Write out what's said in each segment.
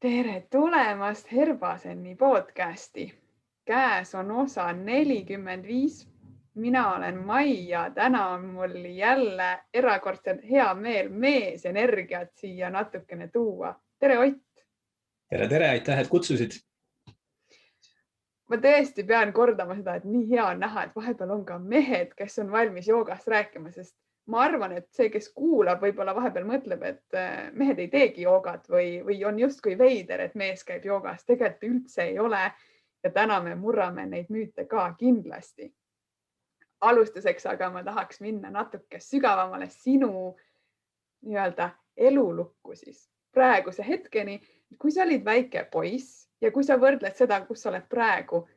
Tere tulemast Herbaseni podcasti. Käes on osa 45. Mina olen Mai ja täna on mul jälle erakordselt hea meel meesenergiat siia natukene tuua. Tere, Ott! Tere, aitäh, et kutsusid. Ma tõesti pean kordama seda, et nii hea on näha, et vahepeal on ka mehed, kes on valmis joogast rääkima, sest ma arvan, et see, kes kuulab, võib-olla vahepeal mõtleb, et mehed ei teegi joogat või on justkui veider, et mees käib joogas. Tegelikult üldse ei ole. Ja täna me murrame neid müüte ka kindlasti. Alustuseks aga ma tahaks minna natuke sügavamale sinu elulukku siis praeguse hetkeni. Kui sa olid väike poiss ja kui sa võrdled seda, kus sa oled praegu,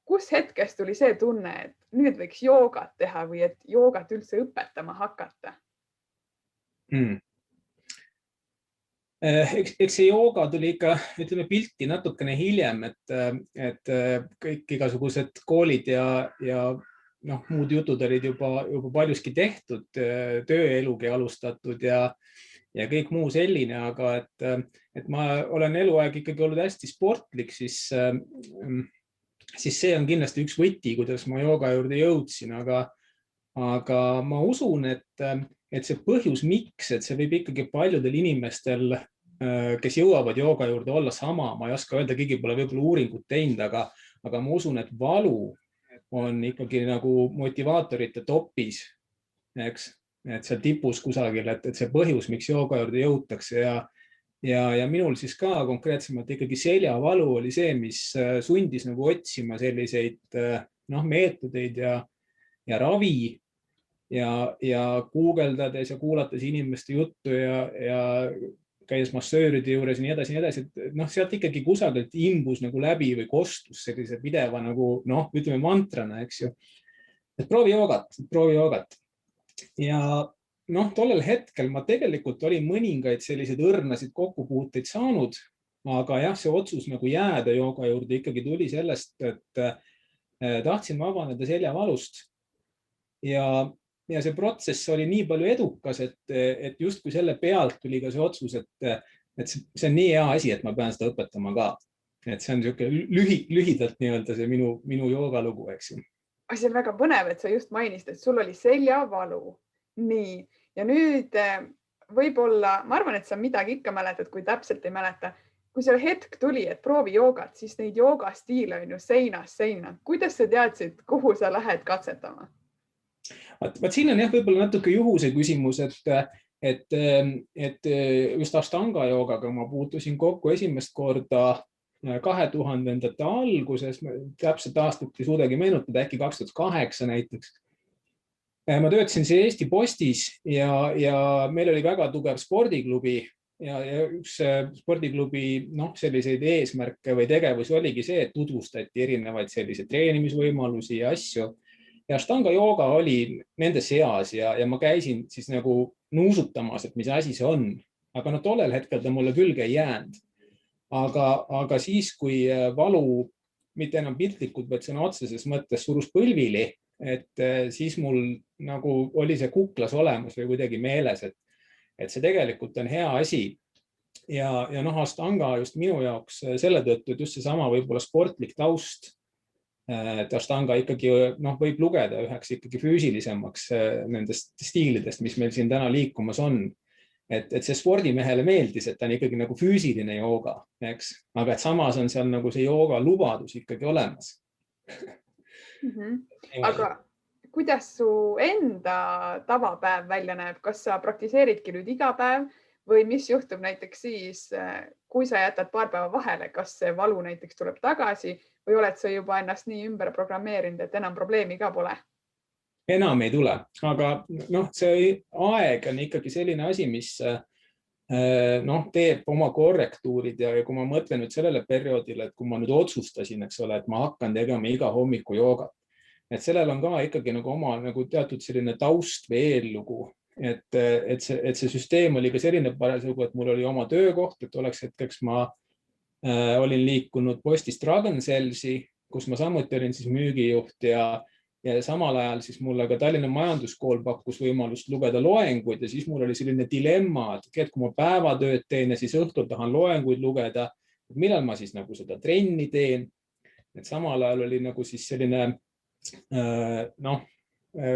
kus hetkest tuli see tunne, et nüüd võiks joogat teha või et joogat üldse õpetama hakata? Eks see jooga tuli ikka, ütleme, pilti natukene hiljem, et kõik igasugused koolid ja muud jutud olid juba paljuski tehtud, tööelugi alustatud ja kõik muu selline, aga et ma olen eluaeg ikkagi olnud hästi sportlik, siis see on kindlasti üks võti, kuidas ma jooga juurde jõudsin, aga ma usun, et see põhjus, miks, et see võib ikkagi paljudel inimestel, kes jõuavad jooga juurde olla sama, ma ei oska öelda, keegi pole võib-olla uuringut teinud, aga ma usun, et valu on ikkagi nagu motivaatorite topis, eks, et seal tipus kusagil, et see põhjus, miks jooga juurde jõutakse ja minul siis ka konkreetsemalt ikkagi seljavalu oli see, mis sundis nagu otsima selliseid meetodeid ja ravi ja guugeldades ja kuulates inimeste juttu ja käies massööride juures ja nii edasi, et sealt ikkagi kusagilt imbus nagu läbi või kostus sellise pideva nagu, ütleme mantrana, eks ju, et proovi joogat. Ja tollel hetkel ma tegelikult olin mõningaid selliseid õrnasid kokkupuuteid saanud, aga jah, see otsus nagu jääda jooga juurde ikkagi tuli sellest, et tahtsin vabaneda seljavalust ja see protsess oli nii palju edukas, et justkui selle pealt tuli ka see otsus, et see on nii hea asi, et ma pean seda õpetama ka. Et see on lühidalt nii-öelda see minu joogalugu, eks ju. See on väga põnev, et sa just mainisid, et sul oli seljavalu. Nii. Ja nüüd võib-olla, ma arvan, et sa midagi ikka mäletad, kui täpselt ei mäleta. Kui see hetk tuli, et proovi joogat, siis neid joogastiile on ju seinast seina. Kuidas sa teadsid, kuhu sa lähed katsetama? Vaat siin on jah võib-olla natuke juhuse küsimus, et just Ashtanga joogaga ma puutusin kokku esimest korda 2000-ndate alguses, täpselt aastat ei suudagi meenutada, äkki 2008 näiteks. Ma töötasin siin Eesti Postis ja meil oli väga tugev spordiklubi ja üks spordiklubi selliseid eesmärke või tegevusi oligi see, et tutvustati erinevaid selliseid treenimisvõimalusi ja asju. Ja Ashtanga jooga oli nende seas ja ma käisin siis nagu nuusutamas, et mis asi see on. Aga tollel hetkel ta mulle külge ei jäänud. Aga siis, kui valu mitte enam piltlikult, vaid sõna otseses mõttes surus põlvili, et siis mul nagu oli see kuklas olemas või kuidagi meeles, et see tegelikult on hea asi. Ja Ashtanga just minu jaoks selle tõttu, et just see sama võib-olla sportlik taust, et Ashtanga ikkagi võib lugeda üheks ikkagi füüsilisemaks nendest stiilidest, mis meil siin täna liikumas on. Et see spordimehele meeldis, et ta on ikkagi nagu füüsiline jooga, eks? Aga et samas on seal nagu see jooga lubadus ikkagi olemas. Aga kuidas su enda tavapäev välja näeb? Kas sa praktiseeridki nüüd iga päev või mis juhtub näiteks siis, kui sa jätad paar päeva vahele, kas see valu näiteks tuleb tagasi või oled sa juba ennast nii ümber programmeerinud, et enam probleemi ka pole? Enam ei tule, aga see aeg on ikkagi selline asi, mis teeb oma korrektuurid ja kui ma mõtlen nüüd sellele perioodile, et kui ma nüüd otsustasin, eks ole, et ma hakkan tegema iga hommiku joogat, et sellel on ka ikkagi nagu oma nagu teatud selline taust või eellugu, et see süsteem oli ka selline parasjagu, et mul oli oma töökoht, et oleks hetkeks ma olin liikunud Postist Ragn-Sellsi, kus ma samuti olin siis müügijuht ja samal ajal siis mulle ka Tallinna Majanduskool pakkus võimalust lugeda loenguid ja siis mul oli selline dilemma, et kui ma päevatööd teen ja siis õhtul tahan loenguid lugeda millal ma siis nagu seda trenni teen. Et samal ajal oli nagu siis selline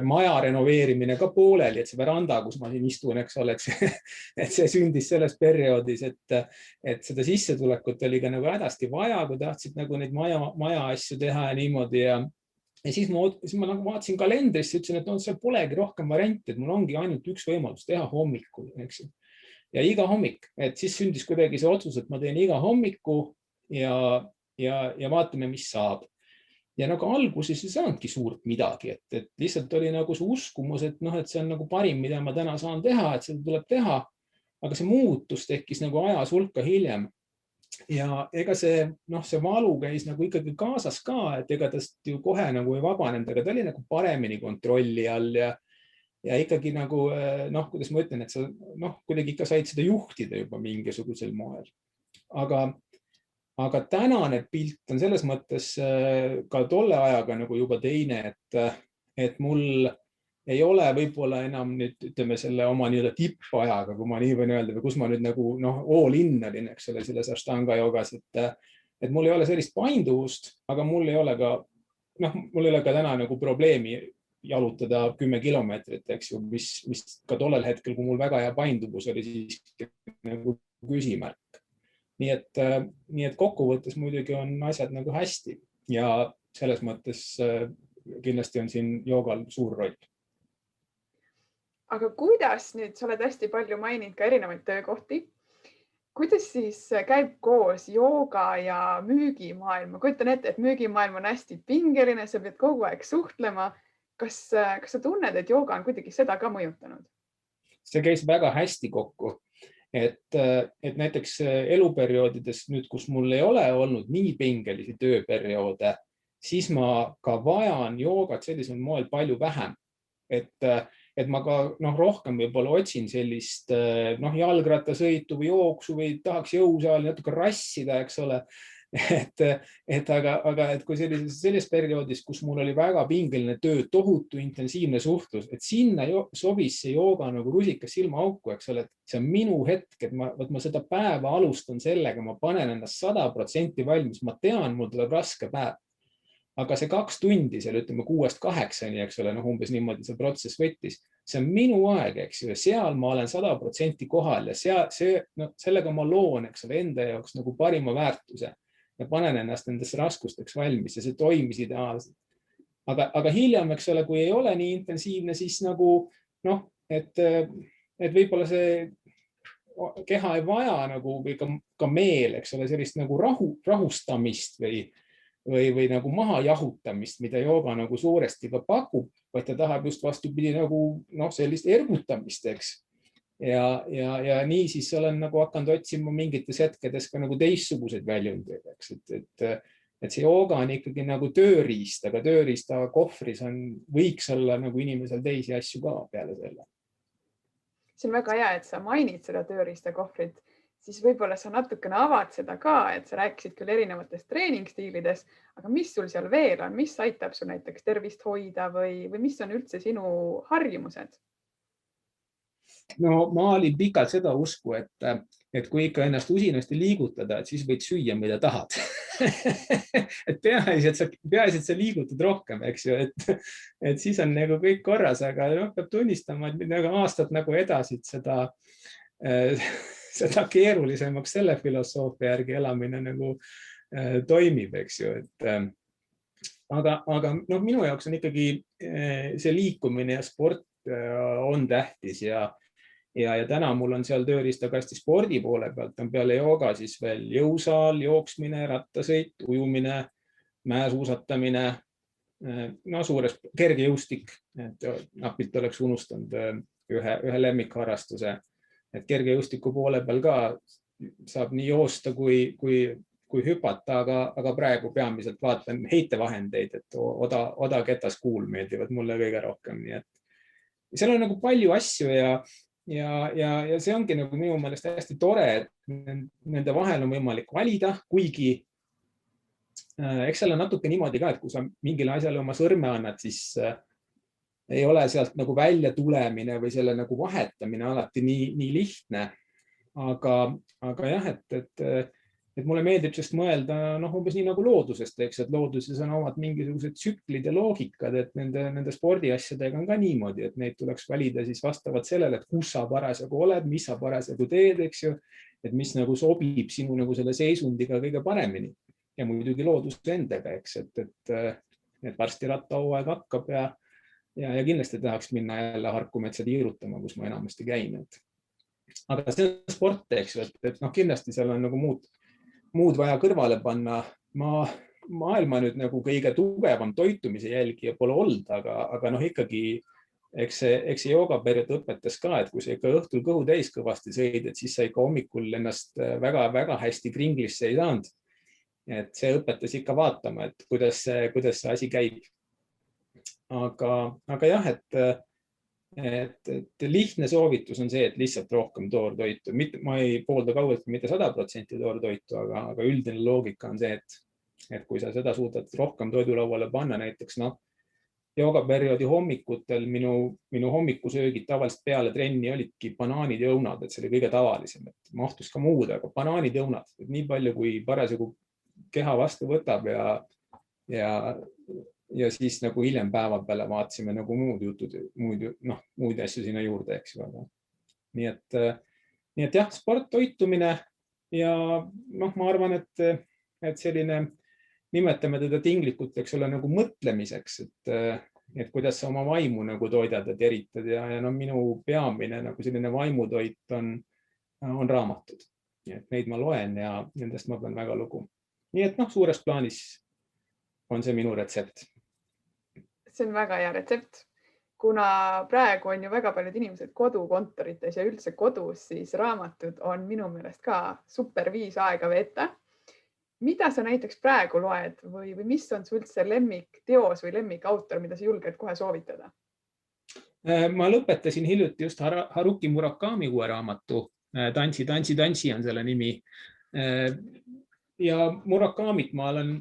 maja renoveerimine ka pooleli, et see veranda, kus ma siin istun, eks ole, et see sündis selles perioodis, et seda sissetulekut oli ka nagu hädasti vaja, kui tahtsid nagu neid maja asju teha ja niimoodi. Ja siis ma nagu vaatasin kalendrisse, ütlesin, et seal polegi rohkem varianti, et mul ongi ainult üks võimalus teha hommikul, eks ju. Ja iga hommik, et siis sündis kuidagi see otsus, et ma teen iga hommiku ja vaatame, mis saab. Ja nagu alguses ei saanudki suurt midagi, et lihtsalt oli nagu see uskumus, et see on nagu parim, mida ma täna saan teha, et seda tuleb teha. Aga see muutus tekkis nagu ajas hulka hiljem. Ja ega see valu käis nagu ikkagi kaasas ka, et ega tast ju kohe nagu ei vabanenud, aga ta oli nagu paremini kontrolli all ja ikkagi nagu, kuidas ma ütlen, et sa kuidagi ikka said seda juhtida juba mingisugusel moel. Aga tänane pilt on selles mõttes ka tolle ajaga nagu juba teine, et mul ei ole võib-olla enam nüüd, ütleme, selle oma nii-öelda tippajaga, kui ma nii võin öelda, või kus ma nüüd nagu all in olin, eks ole, selles Ashtanga joogas, et mul ei ole sellist painduvust, aga mul ei ole ka täna nagu probleemi jalutada 10 kilomeetrit, eks ju, mis ka tollel hetkel, kui mul väga hea painduvus oli, siis nagu küsimärk. Nii et kokkuvõttes muidugi on asjad nagu hästi ja selles mõttes kindlasti on siin joogal suur roll. Aga kuidas nüüd, sa oled hästi palju maininud ka erinevaid töökohti, kuidas siis käib koos jooga ja müügimaailm? Ma kujutan ette, et müügimaailm on hästi pingeline, sa pead kogu aeg suhtlema. Kas sa tunned, et jooga on kuidagi seda ka mõjutanud? See käis väga hästi kokku. Et näiteks eluperioodides nüüd, kus mul ei ole olnud nii pingelisi tööperioode, siis ma ka vajan joogat sellisel moel palju vähem. Et ma ka rohkem võib-olla otsin sellist jalgrattasõitu või jooksu või tahaks jõusaali natuke rassida, eks ole. Aga kui selles perioodis, kus mul oli väga pingeline töö, tohutu intensiivne suhtlus, et sinna sobis see jooga nagu rusikas silmaauku, eks ole, et see on minu hetk, et ma seda päeva alustan sellega, ma panen ennast 100% valmis, ma tean, mul tuleb raske päev. Aga see 2 tundi seal, ütleme 6-8, eks ole, umbes niimoodi see protsess võttis, see on minu aeg, eks ju, ja seal ma olen 100% kohal ja sellega ma loon, eks ole, enda jaoks nagu parima väärtuse. Ja panen ennast nendesse raskusteks valmis ja see toimis ideaalselt. Aga hiljem, eks ole, kui ei ole nii intensiivne, siis nagu, et võib-olla see keha ei vaja nagu või ka meel, eks ole, sellist nagu rahustamist või nagu maha jahutamist, mida jooga nagu suuresti ka pakub, vaid ta tahab just vastupidi nagu sellist ergutamist, eks. Ja nii siis olen nagu hakanud otsima mingites hetkedes ka nagu teistsuguseid väljundeid, eks, et see jooga on ikkagi nagu tööriist, aga tööriista kohvris võiks olla nagu inimesel teisi asju ka peale selle. See on väga hea, et sa mainid seda tööriista kohvrit, siis võib-olla sa natukene avad seda ka, et sa rääkisid küll erinevatest treeningstiilides, aga mis sul seal veel on, mis aitab sul näiteks tervist hoida või mis on üldse sinu harjumused? No ma olin pikalt seda usku, et kui ikka ennast usinasti liigutada, et siis võid süüa, mida tahad. Et peaasi, et sa liigutad rohkem, eks ju, et siis on nagu kõik korras, aga peab tunnistama, et nagu aastad nagu edasid seda keerulisemaks selle filosoofia järgi elamine nagu toimib, eks ju. Aga minu jaoks on ikkagi see liikumine ja sport on tähtis ja täna mul on seal tööriistakasti spordi poole pealt on peale jooga siis veel jõusaal, jooksmine, rattasõit, ujumine, mäesuusatamine, suures kergejõustik, et napilt oleks unustanud ühe lemmikharrastuse, et kergejõustiku poole peal ka saab nii joosta kui hüpata, aga praegu peamiselt vaatan heitevahendeid, et oda ketaskuul meeldivad mulle kõige rohkem, nii et seal on nagu palju asju ja see ongi nagu minu meelest hästi tore, et nende vahel on võimalik valida, kuigi eks seal on natuke niimoodi ka, et kui sa mingile asjale oma sõrme annad, siis ei ole sealt nagu välja tulemine või selle nagu vahetamine alati nii lihtne. Aga jah, et mulle meeldib sellest mõelda umbes nii nagu loodusest, eks, et looduses on omad mingisugused tsüklid ja loogikad, et nende spordiasjadega on ka niimoodi, et neid tuleks valida siis vastavalt sellele, et kus sa parasjagu oled, mis sa parasjagu teed, eks ju, et mis nagu sobib sinu nagu selle seisundiga kõige paremini ja muidugi looduse endaga, eks, et varsti rattahooaeg hakkab ja kindlasti tahaks minna jälle Harkumetsa tiirutama, kus ma enamasti käin. Aga see on sport, eks ju, et kindlasti seal on nagu muud vaja kõrvale panna. Maailma nüüd nagu kõige tugevam toitumise jälgija pole olnud, aga ikkagi eks see joogaperiood õpetas ka, et kui sa ikka õhtul kõhu täis kõvasti sõid, et siis sa ikka hommikul ennast väga-väga hästi kringlisse ei saanud. Et see õpetas ikka vaatama, et kuidas see asi käib. Aga jah, et lihtne soovitus on see, et lihtsalt rohkem toortoitu. Ma ei poolda kaugeltki mitte 100% toortoitu, aga üldine loogika on see, et kui sa seda suudad rohkem toidulauale panna, näiteks joogaperioodi hommikutel minu hommikusöögid tavaliselt peale trenni olidki banaanid ja õunad, et see oli kõige tavalisem, et mahtus ka muud, aga banaanid ja õunad, nii palju kui parasjagu keha vastu võtab ja siis nagu hiljem päeva peale vaatasime nagu muud jutud, muid asju sinna juurde, eks ju. Nii et jah, sport, toitumine ja ma arvan, et selline, nimetame teda tinglikult, eks ole, nagu mõtlemiseks, et kuidas sa oma vaimu nagu toidad ja teritad ja minu peamine nagu selline vaimutoit on raamatud. Et neid ma loen ja nendest ma pean väga lugu. Nii et suures plaanis on see minu retsept. See on väga hea retsept, kuna praegu on ju väga paljud inimesed kodukontorites ja üldse kodus, siis raamatud on minu meelest ka super viis aega veeta. Mida sa näiteks praegu loed või mis on su üldse lemmikteos või lemmikautor, mida sa julged kohe soovitada? Ma lõpetasin hiljuti just Haruki Murakami uue raamatu. Tantsi, tantsi, tantsi on selle nimi. Ja Murakamit ma olen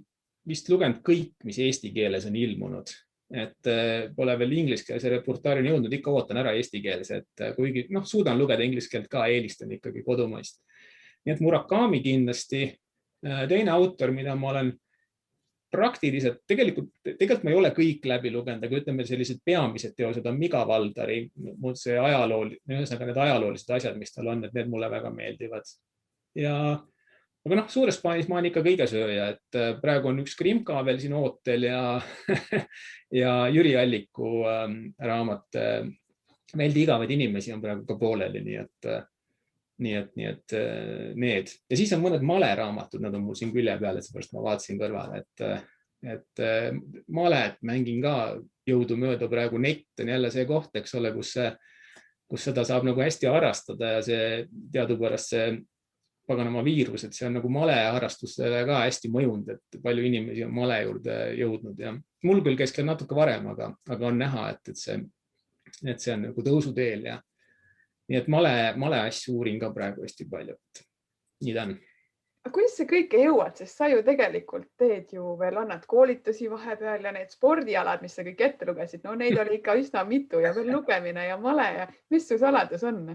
vist lugenud kõik, mis eesti keeles on ilmunud. Et pole veel ingliskeelse reportaarini jõudnud, ikka ootan ära eesti keeles, et kuigi suudan lugeda inglise keelt ka, eelistan ikkagi kodumaist. Nii et Murakami kindlasti. Teine autor, mida ma olen praktiliselt, tegelikult ma ei ole kõik läbi lugenud, aga ütleme sellised peamised teosed on Miga Valdari, see need ajaloolised asjad, mis tal on, et need mulle väga meeldivad. Aga suures plaanis ma olen ikka kõige sööja, et praegu on üks Krimka veel siin ootel ja Jüri Alliku raamat Meeldi igavaid inimesi on praegu ka pooleli, nii et need. Ja siis on mõned maleraamatud, nad on mul siin külje peal, et seepärast ma vaatasin kõrvale, et malet mängin ka jõudumööda praegu. Nett on jälle see koht, eks ole, kus seda saab nagu hästi harrastada ja see teadupärast see paganama viirus, et see on nagu maleharrastustele ka hästi mõjunud, et palju inimesi on male juurde jõudnud ja mul küll käis natuke varem, aga on näha, et see on nagu tõusuteel ja nii et male asju uurin ka praegu hästi palju. Nii ta on. Kuidas sa kõike jõuad, sest sa ju tegelikult teed ju veel, annad koolitusi vahepeal ja need spordialad, mis sa kõik ette lugesid, neid oli ikka üsna mitu ja veel lugemine ja male ja mis su saladus on?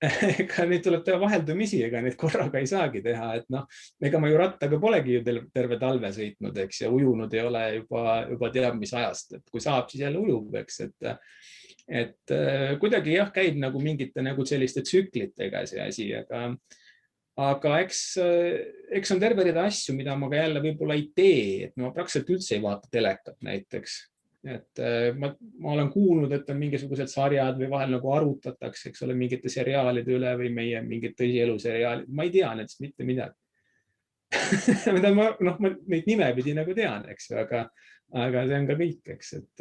Ega neid tuleb teha vaheldumisi, ega neid korraga ei saagi teha, et ega ma ju rattaga polegi ju terve talve sõitnud, eks, ja ujunud ei ole juba teab mis ajast, et kui saab, siis jälle ujub, eks, et kuidagi jah, käib nagu mingite nagu selliste tsüklitega see asi, aga eks on terve rida asju, mida ma ka jälle võib-olla ei tee, et ma praktiliselt üldse ei vaata telekat näiteks. Et ma olen kuulnud, et on mingisugused sarjad või vahel nagu arutatakse, eks ole, mingite seriaalide üle või meie mingid tõsieluseriaalid. Ma ei tea nendest mitte midagi. Ma neid nimepidi nagu tean, eks, aga see on ka kõik, eks, et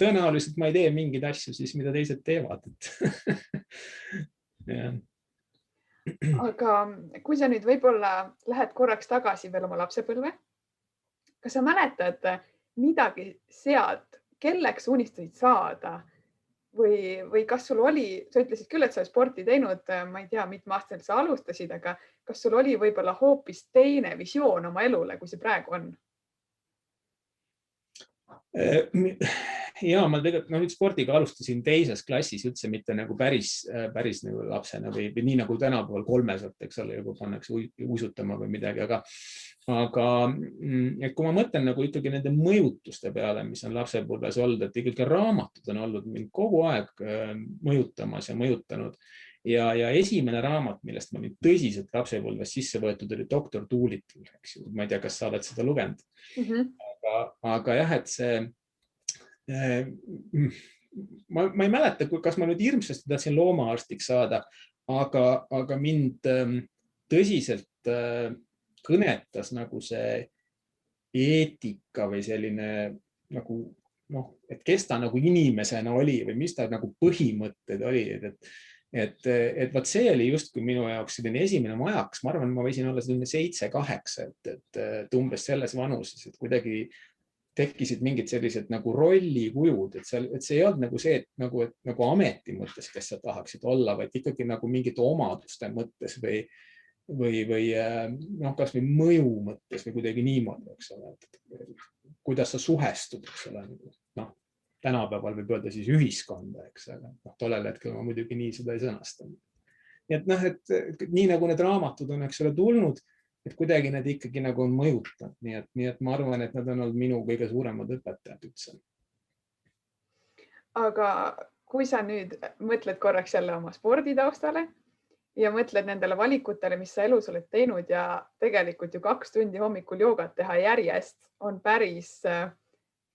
tõenäoliselt ma ei tee mingeid asju siis, mida teised teevad. Aga kui sa nüüd võib-olla lähed korraks tagasi veel oma lapsepõlve, kas sa mäletad midagi sealt, kelleks unistasid saada või kas sul oli, sa ütlesid küll, et sa sporti teinud, ma ei tea, mitme aastal sa alustasid, aga kas sul oli võib-olla hoopis teine visioon oma elule, kui see praegu on? Ja ma tegelikult nüüd spordiga alustasin teises klassis üldse mitte nagu päris nagu lapsena või nii nagu tänapäeval kolmeselt, eks ole, juba pannakse uisutama või midagi, aga et kui ma mõtlen nagu ikkagi nende mõjutuste peale, mis on lapsepõlves olnud, et ikkagi raamatud on olnud mind kogu aeg mõjutamas ja mõjutanud. Ja esimene raamat, millest ma nüüd tõsiselt lapsepõlves sisse võetud, oli Dr. Dolittle, eks ju. Ma ei tea, kas sa oled seda lugenud. Aga jah, et see ma ei mäleta, kas ma nüüd hirmsasti tahtsin loomaarstiks saada, aga mind tõsiselt kõnetas nagu see eetika või selline nagu et kes ta nagu inimesena oli või mis ta nagu põhimõtted oli, et vaat see oli justkui minu jaoks selline esimene majaks. Ma arvan, ma võisin olla selline 7-8, et umbes selles vanuses, et kuidagi tekkisid mingid sellised nagu rollikujud, et see ei olnud nagu see, et nagu ameti mõttes, kes sa tahaksid olla, vaid ikkagi nagu mingite omaduste mõttes või kas või mõju mõttes või kuidagi niimoodi, eks ole, kuidas sa suhestud, eks ole, tänapäeval võib öelda siis ühiskonda, eks, aga tollel hetkel ma muidugi nii seda ei sõnastanud. Nii et nii nagu need raamatud on, eks ole, tulnud, et kuidagi need ikkagi nagu on mõjutanud. Nii et ma arvan, et nad on olnud minu kõige suuremad õpetajad üldse. Aga kui sa nüüd mõtled korraks jälle oma sporditaustale ja mõtled nendele valikutele, mis sa elus oled teinud ja tegelikult ju 2 tundi hommikul joogat teha järjest on päris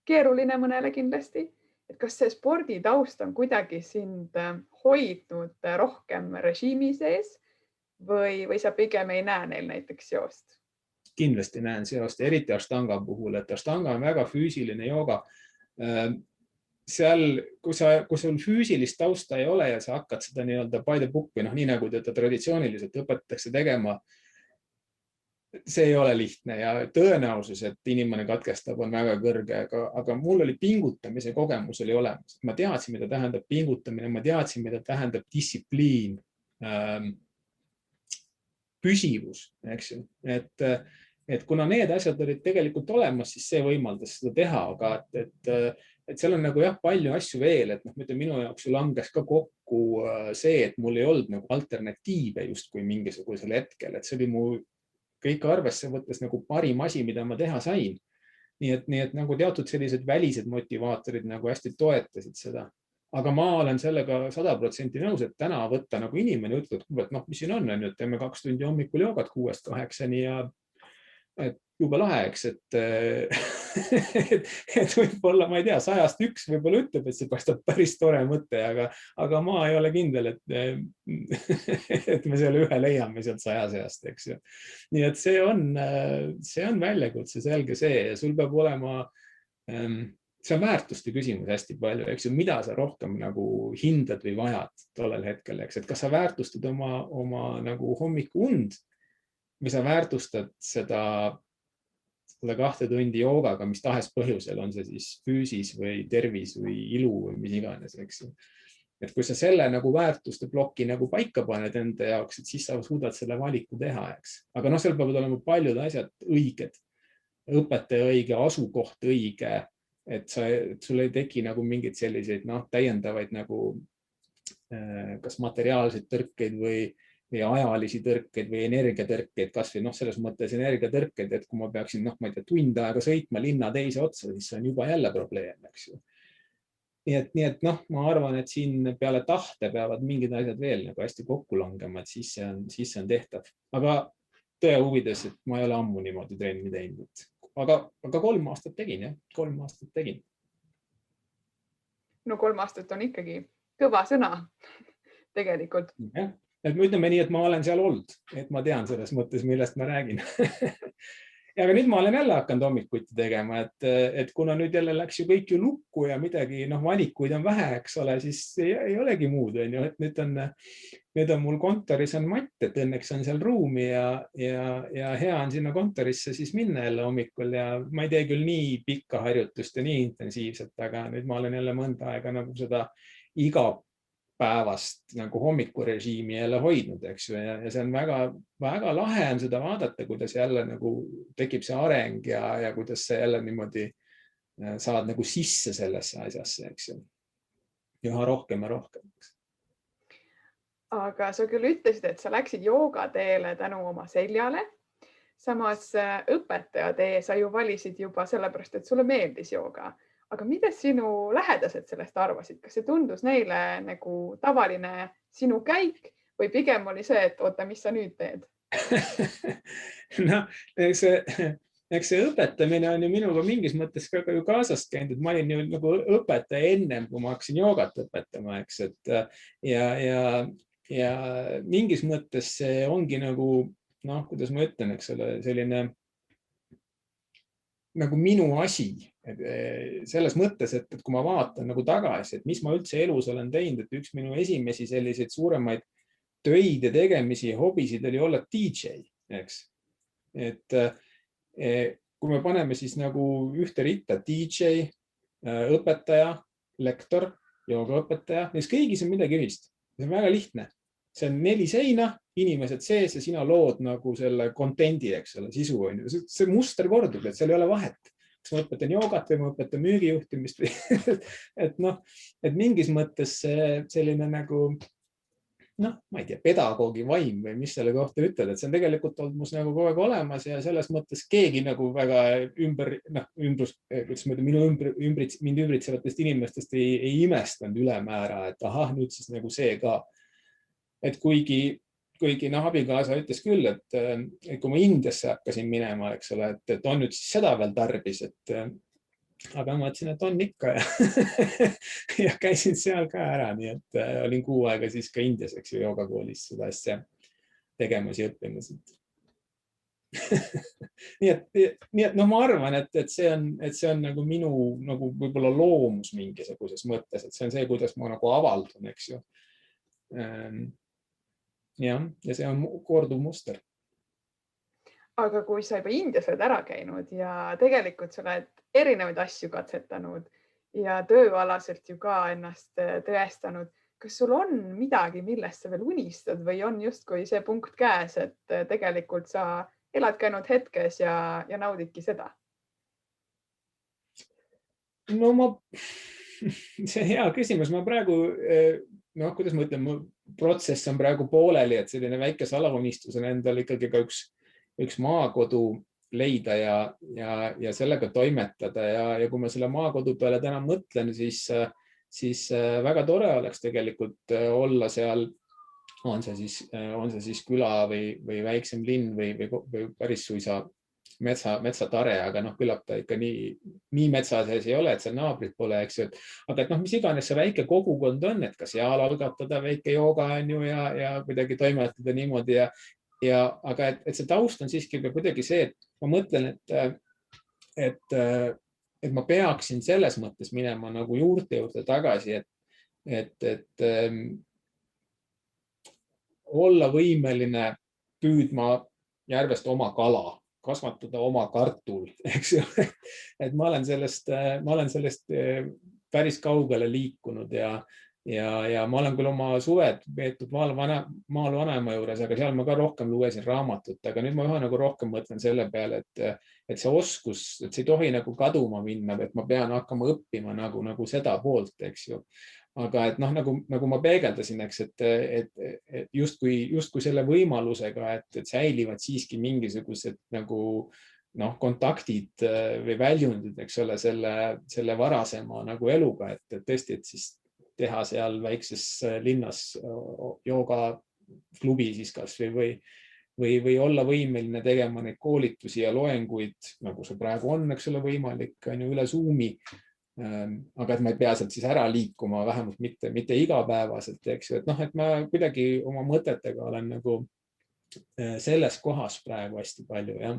keeruline mõnele kindlasti. Et kas see sporditaust on kuidagi sind hoidnud rohkem režiimi sees või sa pigem ei näe neil näiteks seost? Kindlasti näen seost, eriti Ashtanga puhul, et Ashtanga on väga füüsiline jooga. Seal, kui sul füüsilist tausta ei ole ja sa hakkad seda nii-öelda by the book või nii nagu teda traditsiooniliselt õpetatakse tegema, see ei ole lihtne ja tõenäosus, et inimene katkestab, on väga kõrge, aga mul oli pingutamise kogemus oli olemas. Ma teadsin, mida tähendab pingutamine, ma teadsin, mida tähendab distsipliin, püsivus, eks ju. Et kuna need asjad olid tegelikult olemas, siis see võimaldas seda teha, aga et seal on nagu jah, palju asju veel, et minu jaoks ju langes ka kokku see, et mul ei olnud nagu alternatiive justkui mingisugusel hetkel, et see oli mu kõik arvesse võttes nagu parim asi, mida ma teha sain. Nii et nagu teatud sellised välised motivaatorid nagu hästi toetasid seda. Aga ma olen sellega 100% nõus, et täna võtta nagu inimene ütleb, et mis siin on, et teeme 2 tundi hommikul joogat 6-8 ja juba lahe, eks, et võib-olla, ma ei tea, 101 võib-olla ütleb, et see paistab päris tore mõte, aga ma ei ole kindel, et me selle ühe leiame sealt 100 seast, eks ju. Nii et see on väljakutse, selge see, ja sul peab olema see on väärtuste küsimus hästi palju, eks ju, mida sa rohkem nagu hindad või vajad tollel hetkel, eks, et kas sa väärtustad oma nagu hommikuund või sa väärtustad seda 2 tundi joogaga, mis tahes põhjusel, on see siis füüsis või tervis või ilu või mis iganes, eks ju. Et kui sa selle nagu väärtuste ploki nagu paika paned enda jaoks, et siis sa suudad selle valiku teha, eks. Aga seal peavad olema paljud asjad õiged, õpetaja õige, asukoht õige, et sul ei teki nagu mingeid selliseid täiendavaid nagu kas materiaalseid tõrkeid või ajalisi tõrkeid või energiatõrkeid, kas või selles mõttes energiatõrkeid, et kui ma peaksin, ma ei tea, tund aega sõitma linna teise otsa, siis see on juba jälle probleem, eks ju. Nii et ma arvan, et siin peale tahte peavad mingid asjad veel nagu hästi kokku langema, et siis see on tehtav. Aga tõe huvides, et ma ei ole ammu niimoodi trenni teinud. Aga 3 aastat tegin, jah. 3 aastat tegin. No 3 aastat on ikkagi kõva sõna tegelikult. Jah, et me ütleme nii, et ma olen seal olnud, et ma tean selles mõttes, millest ma räägin. Ja aga nüüd ma olen jälle hakanud hommikuti tegema, et kuna nüüd jälle läks ju kõik ju lukku ja midagi, valikuid on vähe, eks ole, siis ei olegi muud, et nüüd on mul kontoris on matt, et õnneks on seal ruumi ja hea on sinna kontorisse siis minna jälle hommikul ja ma ei tee küll nii pikka harjutust ja nii intensiivselt, aga nüüd ma olen jälle mõnda aega nagu seda igapäevast nagu hommikurežiimi jälle hoidnud, eks ju, ja see on väga lahe on seda vaadata, kuidas jälle nagu tekib see areng ja kuidas see jälle niimoodi saad nagu sisse sellesse asjasse, eks ju. Üha rohkem ja rohkem. Aga sa küll ütlesid, et sa läksid joogateele tänu oma seljale. Samas õpetaja tee sa ju valisid juba sellepärast, et sulle meeldis jooga. Aga mida sinu lähedased sellest arvasid? Kas see tundus neile nagu tavaline sinu käik või pigem oli see, et oota, mis sa nüüd teed? No, eks see õpetamine on ju minuga mingis mõttes ka ju kaasast käinud. Ma olin ju nagu õpetaja ennem, kui ma hakkasin joogat õpetama, eks. Ja mingis mõttes see ongi nagu, noh, kuidas ma ütlen, eks ole, selline nagu minu asi. Selles mõttes, et kui ma vaatan nagu tagasi, et mis ma üldse elus olen teinud, et üks minu esimesi selliseid suuremaid töid ja tegemisi ja hobisid oli olla DJ, eks. Et kui me paneme siis nagu ühte ritta DJ, õpetaja, lektor, joogaõpetaja, neis kõigis on midagi ühist. See on väga lihtne. See on 4 seina, inimesed sees ja sina lood nagu selle contendi, eks ole, sisu on ju. See muster kordub, et seal ei ole vahet. Kas ma õpetan joogat või ma õpetan müügijuhtimist. Et noh, et mingis mõttes selline nagu, noh, ma ei tea, pedagoogi vaim või mis selle kohta ütled, et see on tegelikult olnud mus nagu kogu aeg olemas ja selles mõttes keegi nagu väga mind ümbritsevatest inimestest ei imestanud ülemäära, et ahah, nüüd siis nagu see ka. Et kuigi abikaasa ütles küll, et kui ma Indiasse hakkasin minema, eks ole, et on nüüd siis seda veel tarbis, aga ma mõtlesin, et on ikka ja käisin seal ka ära, nii et olin 6 aega siis ka Indias, eks ju, joogakoolis seda asja tegemas ja õppimas. Nii et noh, ma arvan, et see on nagu minu nagu võib-olla loomus mingisuguses mõttes, et see on see, kuidas ma nagu avaldun, eks ju. Ja see on korduv muster. Aga kui sa juba Indias oled ära käinud ja tegelikult sa oled erinevaid asju katsetanud ja tööalaselt ju ka ennast tõestanud, kas sul on midagi, millest sa veel unistad või on justkui see punkt käes, et tegelikult sa eladki ainult hetkes ja naudidki seda? No see hea küsimus. Ma praegu, noh, kuidas ma ütlen, protsess on praegu pooleli, et selline väike salaunistus on endal ikkagi ka üks maakodu leida ja sellega toimetada. Ja kui ma selle maakodu peale täna mõtlen, siis väga tore oleks tegelikult olla seal, on see siis küla või väiksem linn või päris suisa metsatare, aga noh, küllap ta ikka nii metsa sees ei ole, et seal naabrit pole, eks ju. Aga et noh, mis iganes see väike kogukond on, et ka seal algatada väike jooga on ju ja kuidagi toimetada niimoodi. Aga et see taust on siiski kuidagi see, et ma mõtlen, et ma peaksin selles mõttes minema nagu juurte juurde tagasi, et olla võimeline püüdma järvest oma kala, kasvatada oma kartul, eks ju. Et ma olen sellest päris kaugele liikunud ja ma olen küll oma suved veetud maal vanaema juures, aga seal ma ka rohkem lugesin raamatut, aga nüüd ma üha nagu rohkem mõtlen selle peale, et see oskus, et see ei tohi nagu kaduma minna, et ma pean hakkama õppima nagu seda poolt, eks ju. Aga et noh, nagu ma peegeldasin, eks, et justkui selle võimalusega, et säilivad siiski mingisugused nagu noh, kontaktid või väljundid, eks ole, selle varasema nagu eluga, et tõesti, et siis teha seal väikses linnas joogaklubi siis kas või olla võimeline tegema neid koolitusi ja loenguid, nagu see praegu on, eks ole, võimalik on ju üle Zoomi. Aga et ma ei pea sealt siis ära liikuma, vähemalt mitte igapäevaselt, eks ju, et noh, et ma kuidagi oma mõtetega olen nagu selles kohas praegu hästi palju, jah.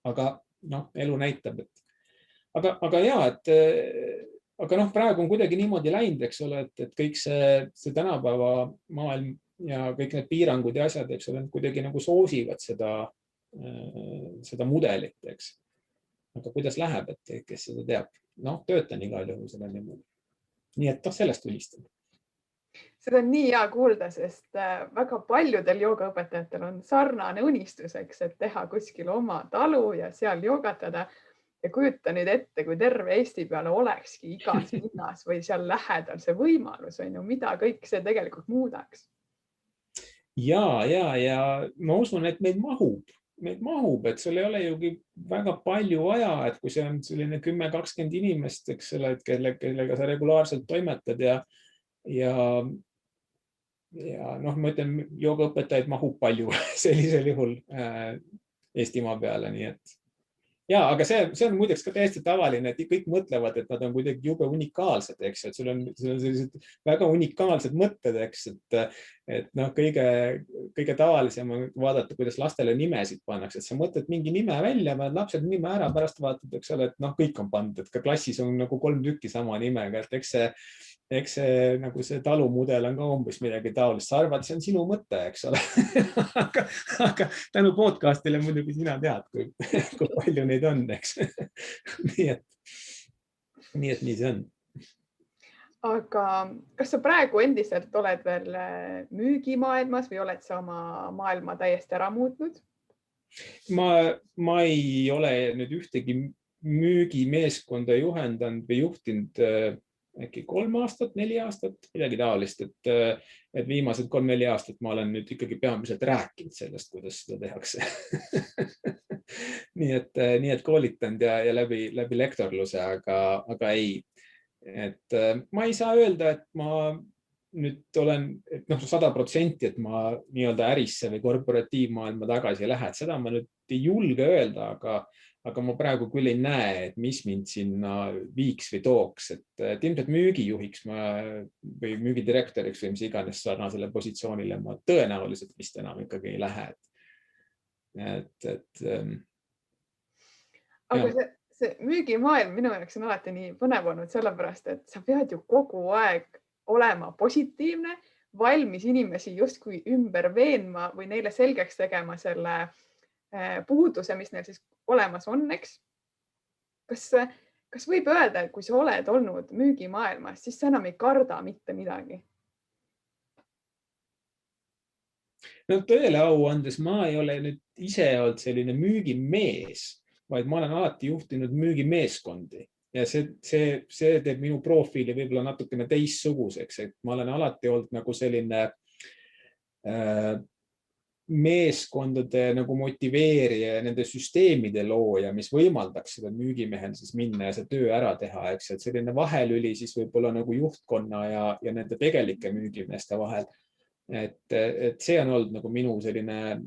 Aga noh, elu näitab, aga ja, aga noh, praegu on kuidagi niimoodi läinud, eks ole, et kõik see tänapäeva maailm ja kõik need piirangud ja asjad, eks ole, kuidagi nagu soosivad seda mudelit, eks. Aga kuidas läheb, et kes seda teab? Noh, töötan igal juhul selle nimel. Nii et sellest unistan. Seda on nii hea kuulda, sest väga paljudel joogaõpetajatel on sarnane unistuseks, et teha kuskil oma talu ja seal joogatada. ja kujuta nüüd ette, kui terve Eesti peale olekski igas linnas või seal lähedal see võimalus, on ju, mida kõik see tegelikult muudaks. Ja ma usun, et meid mahub, et sul ei ole jugi väga palju vaja, et kui see on selline 10-20 inimest, eks selle, kellega sa regulaarselt toimetad ja noh, ma ütlen, joogaõpetajaid mahub palju sellisel juhul Eestimaa peale, nii et ja, aga see on muideks ka täiesti tavaline, et kõik mõtlevad, et nad on kuidagi jube unikaalsed, eks, et sul on sellised väga unikaalsed mõtted, eks, et noh, kõige tavalisem on vaadata, kuidas lastele nimesid pannakse, et sa mõtled mingi nime välja, paned lapsed nime ära, pärast vaatad, eks ole, et noh, kõik on pandud, et ka klassis on nagu 3 tükki sama nimega, et eks see nagu see talumudel on ka umbes midagi taolist. Sa arvad, see on sinu mõte, eks ole. aga tänu podcastile muidugi sina tead, kui palju neid on, eks. nii et nii see on. Aga kas sa praegu endiselt oled veel müügimaailmas või oled sa oma maailma täiesti ära muutnud? Ma ei ole nüüd ühtegi müügimeeskonda juhendanud või juhtinud äkki 3 aastat, 4 aastat, midagi taolist, et viimased 3-4 aastat ma olen nüüd ikkagi peamiselt rääkinud sellest, kuidas seda tehakse. nii et koolitanud ja läbi lektorluse, aga ei. Et ma ei saa öelda, et ma nüüd olen 100%, et ma nii-öelda ärisse või korporatiivmaailma tagasi ei lähe, et seda ma nüüd ei julge öelda, aga ma praegu küll ei näe, et mis mind sinna viiks või tooks, et ilmselt müügijuhiks või müügidirektoriks või mis iganes sarnasele positsioonile ma tõenäoliselt vist enam ikkagi ei lähe. Aga see müügimaailm minu jaoks on alati nii põnev olnud sellepärast, et sa pead ju kogu aeg olema positiivne, valmis inimesi justkui ümber veenma või neile selgeks tegema selle puuduse, mis neil siis olemas on, eks. Kas võib öelda, et kui sa oled olnud müügimaailmas, siis sa enam ei karda mitte midagi? No tõele au andes ma ei ole nüüd ise olnud selline müügimees, vaid ma olen alati juhtinud müügimeeskondi ja see teeb minu profiili võib-olla natukene teistsuguseks, et ma olen alati olnud nagu selline meeskondade nagu motiveerija ja nende süsteemide looja, mis võimaldaks seda müügimehel siis minna ja see töö ära teha, eks, et selline vahelüli siis võib-olla nagu juhtkonna ja nende tegelike müügimeeste vahel. Et see on olnud nagu minu selline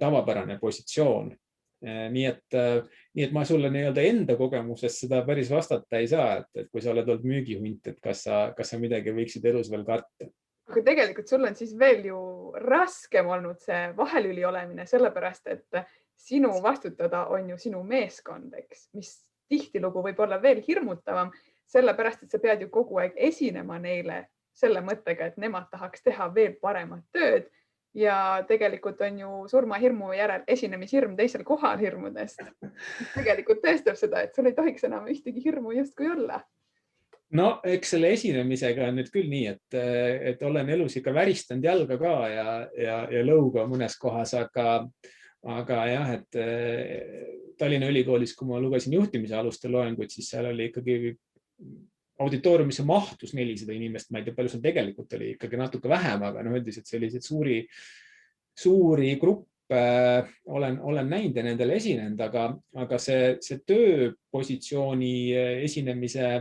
tavapärane positsioon. Nii et ma sulle nii-öelda enda kogemusest seda päris vastata ei saa, et kui sa oled olnud müügihunt, et kas sa midagi võiksid elus veel karta. Aga tegelikult sul on siis veel ju raskem olnud see vahelüli olemine, sellepärast et sinu vastutada on ju sinu meeskond, eks, mis tihtilugu võib olla veel hirmutavam, sellepärast et sa pead ju kogu aeg esinema neile selle mõttega, et nemad tahaks teha veel paremat tööd ja tegelikult on ju surmahirmu järel esinemishirm teisel kohal hirmudest. Tegelikult tõestab seda, et sul ei tohiks enam ühtegi hirmu justkui olla. No, eks selle esinemisega on nüüd küll nii, et olen elus ikka väristanud jalga ka ja lõuga mõnes kohas, aga jah, et Tallinna Ülikoolis, kui ma lugesin juhtimise aluste loenguid, siis seal oli ikkagi auditooriumisse mahtus 400 inimest, ma ei tea, palju seal tegelikult oli ikkagi natuke vähem, aga üldiselt selliseid suuri gruppe olen näinud ja nendel esinenud, aga see tööpositsiooni esinemise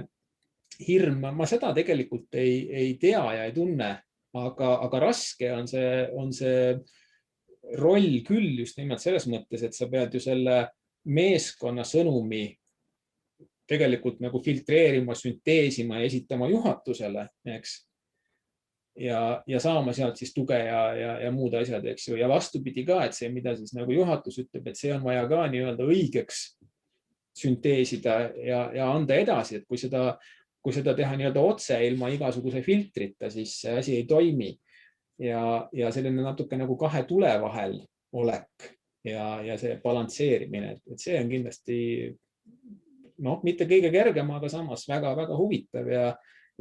hirm, ma seda tegelikult ei tea ja ei tunne, aga raske on see roll küll just nimelt selles mõttes, et sa pead ju selle meeskonna sõnumi tegelikult nagu filtreerima, sünteesima ja esitama juhatusele, eks. Ja saama sealt siis tuge ja muud asjad, eks ju. Ja vastupidi ka, et see, mida siis nagu juhatus ütleb, et see on vaja ka nii-öelda õigeks sünteesida ja anda edasi, et kui seda teha nii-öelda otse ilma igasuguse filtrita, siis see asi ei toimi. Ja selline natuke nagu 2 tule vahel olek ja see balansseerimine, et see on kindlasti mitte kõige kergem, aga samas väga-väga huvitav ja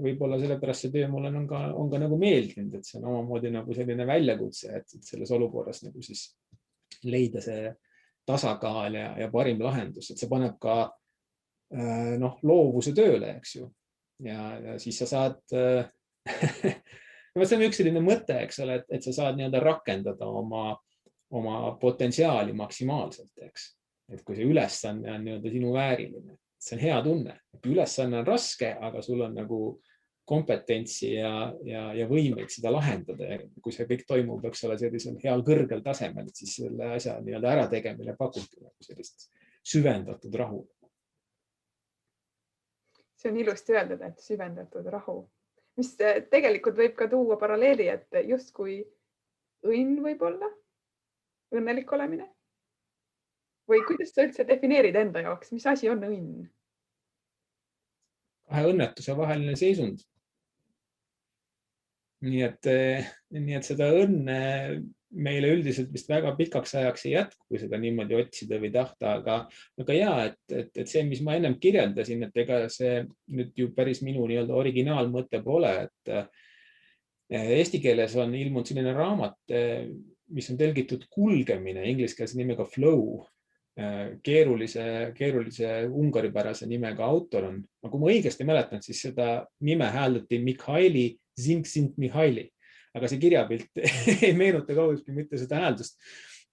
võib-olla sellepärast see töö mulle on ka nagu meeldinud, et see on omamoodi nagu selline väljakutse, et selles olukorras nagu siis leida see tasakaal ja parim lahendus, et see paneb ka loovuse tööle, eks ju. Ja siis sa saad see on üks selline mõte, eks ole, et sa saad nii-öelda rakendada oma potentsiaali maksimaalselt, eks. Et kui see ülesanne on nii-öelda sinu vääriline, see on hea tunne. Ülesanne on raske, aga sul on nagu kompetentsi ja võimeid seda lahendada. Ja kui see kõik toimub, eks ole, sellisel heal kõrgel tasemel, siis selle asja nii-öelda ärategemine pakubki sellist süvendatud rahu. See on ilusti öeldud, et süvendatud rahu, mis tegelikult võib ka tuua paralleeli, et just kui õnn võib olla, õnnelik olemine. Või kuidas sa üldse defineerid enda jaoks, mis asi on õnn? Kahe õnnetuse vaheline seisund. Nii et seda õnne meile üldiselt vist väga pikaks ajaks ei jätku, kui seda niimoodi otsida või tahta, aga jaa, et see, mis ma ennem kirjeldasin, et ega see nüüd ju päris minu nii-öelda originaalmõte pole, et eesti keeles on ilmunud selline raamat, mis on tõlgitud kulgemine, ingliskeelse nimega Flow, keerulise ungaripärase nimega autor on. Aga kui ma õigesti mäletan, siis seda nime hääldati Mihhaili Csikszentmihalyi, aga see kirjapilt ei meenuta kaugeltki mitte seda hääldust.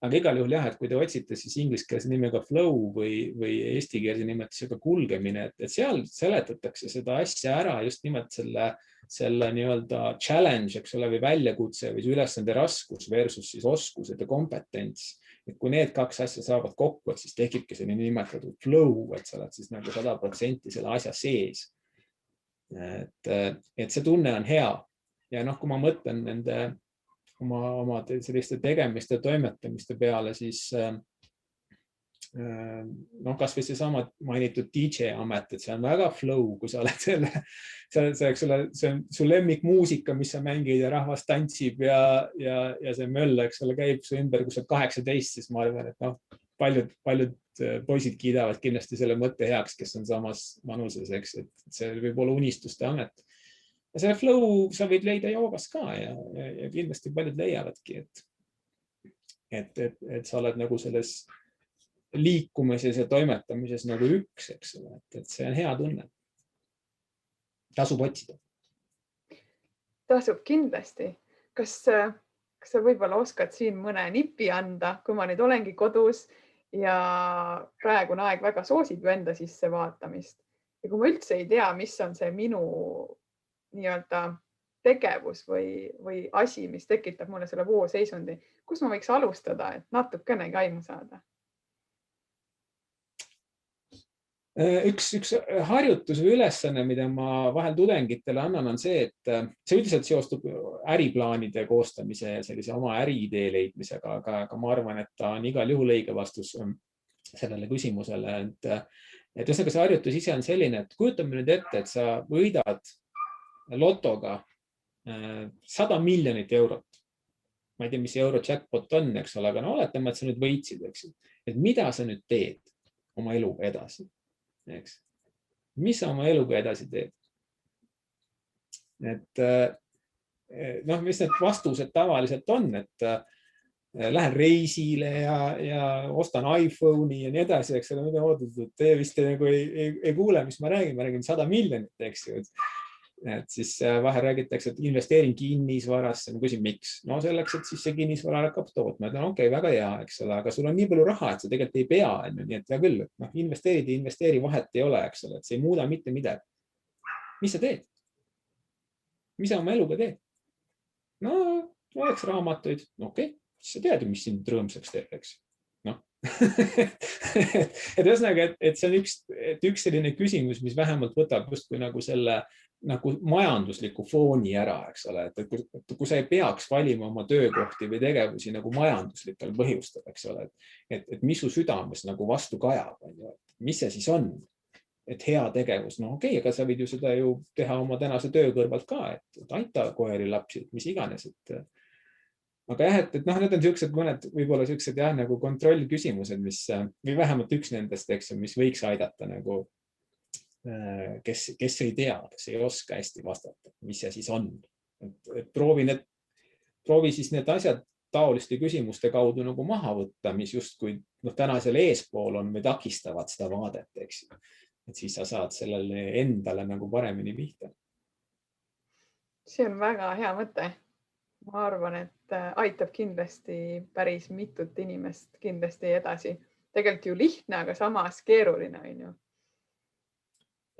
Aga igal juhul jah, et kui te otsite siis ingliskeelse nimega Flow või eestikeelse nimetusega kulgemine, et seal seletatakse seda asja ära just nimelt selle nii-öelda challenge, eks ole, või väljakutse või ülesande raskus versus siis oskused ja kompetents. Et kui need kaks asja saavad kokku, et siis tekibki selline nimetatud flow, et sa oled siis nagu 100% selle asja sees. Et see tunne on hea. Ja kui ma mõtlen nende oma selliste tegemiste toimetamiste peale, siis kas või see sama mainitud DJ amet, et see on väga flow, kui sa oled see on su lemmikmuusika, mis sa mängid ja rahvas tantsib ja see möll, eks ole, käib su ümber, kui sa 18, siis ma arvan, et paljud poisid kiidavad kindlasti selle mõtte heaks, kes on samas vanuses, eks, et see võib olla unistuste amet. Ja selle flow sa võid leida joogas ka ja kindlasti paljud leiavadki, et sa oled nagu selles liikumises ja toimetamises nagu üks, eks ole, et see on hea tunne. Tasub otsida. Tasub kindlasti. Kas sa võib-olla oskad siin mõne nipi anda, kui ma nüüd olengi kodus ja praegune aeg väga soosib ju enda sisse vaatamist. Ja kui ma üldse ei tea, mis on see minu nii-öelda tegevus või asi, mis tekitab mulle selle vooseisundi, kus ma võiks alustada, et natukenegi aimu saada? Üks harjutus või ülesanne, mida ma vahel tudengitele annan, on see, et see üldiselt seostub äriplaanide koostamise ja sellise oma äriidee leidmisega, aga ma arvan, et ta on igal juhul õige vastus sellele küsimusele. Et ühesõnaga see harjutus ise on selline, et kujutame nüüd ette, et sa võidad lotoga 100 miljonit eurot. Ma ei tea, mis euro jackpot on, eks ole, aga oletame, et sa nüüd võitsid, eks. Et mida sa nüüd teed oma eluga edasi? Eks. Mis sa oma eluga edasi teed? Et mis need vastused tavaliselt on, et lähen reisile ja ostan iPhone'i ja nii edasi, eks ole, te vist nagu ei kuule, mis ma räägin 100 miljonit, eks ju. Et siis vahel räägitakse, et investeerin kinnisvarasse, ma küsin, miks? No selleks, et siis see kinnisvara hakkab tootma. Okei, väga hea, eks ole, aga sul on nii palju raha, et sa tegelikult ei pea, nii et hea küll, investeeri vahet ei ole, eks ole, et see ei muuda mitte midagi. Mis sa teed? Mis sa oma eluga teed? No, oleks raamatuid. Okei, siis sa tead ju, mis sind rõõmsaks teeb, eks. No. Et ühesõnaga, et see on üks selline küsimus, mis vähemalt võtab justkui nagu selle nagu majandusliku fooni ära, eks ole, et kui sa ei peaks valima oma töökohti või tegevusi nagu majanduslikel põhjustel, eks ole, et mis su südames nagu vastu kajab, mis see siis on, et hea tegevus, no okei, aga sa võid ju seda ju teha oma tänase töö kõrvalt ka, et aita koeri lapsi, mis iganes, aga jah, et need on sellised mõned võib-olla sellised jah, nagu kontrollküsimused, või vähemalt üks nendest, eks, mis võiks aidata nagu kes ei tea, kes ei oska hästi vastata, mis see siis on. Proovi siis need asjad taoliste küsimuste kaudu nagu maha võtta, mis justkui täna seal eespool on või takistavad seda vaadet, eks. et siis sa saad sellele endale nagu paremini pihta. See on väga hea mõte. Ma arvan, et aitab kindlasti päris mitut inimest kindlasti edasi. Tegelikult ju lihtne, aga samas keeruline on ju.